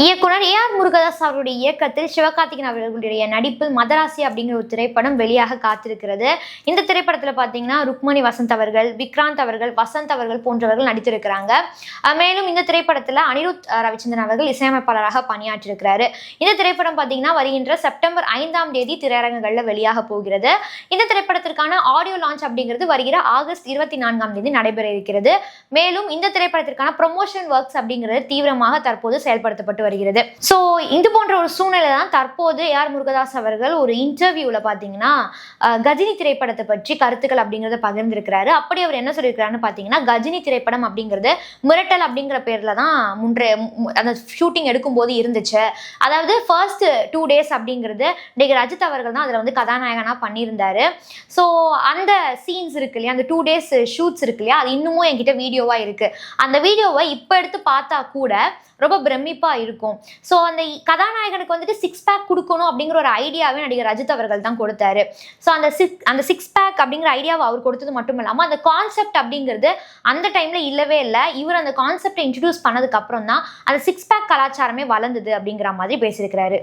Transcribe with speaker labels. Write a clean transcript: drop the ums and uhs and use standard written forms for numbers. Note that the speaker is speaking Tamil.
Speaker 1: இயக்குனர் ஏ.ஆர். முருகதாஸ் அவருடைய இயக்கத்தில் சிவகார்த்திகேயன் அவர்களுடைய நடிப்பில் மதராசி அப்படிங்கிற ஒரு திரைப்படம் வெளியாக காத்திருக்கிறது. இந்த திரைப்படத்தில் பார்த்தீங்கன்னா ருக்மணி வசந்த் அவர்கள், விக்ராந்த் அவர்கள், வசந்த் அவர்கள் போன்றவர்கள் நடித்திருக்கிறாங்க. மேலும் இந்த திரைப்படத்தில் அனிருத் ரவிச்சந்திரன் அவர்கள் இசையமைப்பாளராக பணியாற்றிருக்கிறாரு. இந்த திரைப்படம் பார்த்தீங்கன்னா வருகின்ற செப்டம்பர் 5ஆம் தேதி திரையரங்குகளில் வெளியாக போகிறது. இந்த திரைப்படத்திற்கான ஆடியோ லான்ச் அப்படிங்கிறது வருகிற ஆகஸ்ட் 24ஆம் தேதி நடைபெற இருக்கிறது. மேலும் இந்த திரைப்படத்திற்கான ப்ரொமோஷன் ஒர்க்ஸ் அப்படிங்கிறது தீவிரமாக தற்போது செயல்படுத்தப்பட்டு வருகிறது. சோ இது போன்ற ஒரு சூழ்நிலை தான் தற்போது ஏ.ஆர். முருகதாஸ் அவர்கள் ஒரு இன்டர்வியூல பாத்தீங்கன்னா கஜினி திரைப்படத்தை பற்றி கருத்துக்கள் அப்படிங்கறத பகிர்ந்திருக்கிறாரு. அப்படி அவர் என்ன சொல்லியிருக்கிறாருன்னு பாத்தீங்கன்னா, கஜினி திரைப்படம் அப்படிங்கிறது மிரட்டல் அப்படிங்கிற பேர்ல தான் அந்த ஷூட்டிங் எடுக்கும் போது இருந்துச்சு. அதாவது ஃபர்ஸ்ட் 2 days அப்படிங்கிறது நடிகர் அஜித் அவர்கள் தான் அதுல வந்து கதாநாயகனா பண்ணியிருந்தாரு. ஸோ அந்த சீன்ஸ் இருக்கு இல்லையா, அந்த 2 days ஷூட்ஸ் இருக்கு இல்லையா, அது இன்னமும் என்கிட்ட வீடியோவா இருக்கு. அந்த வீடியோவை இப்ப எடுத்து பார்த்தா கூட ரொம்ப பிரமிப்பா இருக்கும். ஸோ அந்த கதாநாயகனுக்கு வந்துட்டு 6 pack கொடுக்கணும் அப்படிங்கிற ஒரு ஐடியாவே நடிகர் அஜித் அவர்கள் தான் கொடுத்தாரு. ஸோ அந்த 6 pack அப்படிங்கிற ஐடியாவை அவர் கொடுத்தது மட்டும் இல்லாமல் அந்த கான்செப்ட் அப்படிங்கிறது அந்த டைம்ல இல்லவே இல்லை. இவர் அந்த கான்செப்டை இன்ட்ரடியூஸ் பண்ணதுக்கு அப்புறம் தான் அந்த 6 pack கலாச்சாரமே வளர்ந்தது அப்படிங்கிற மாதிரி பேசியிருக்கிறாரு.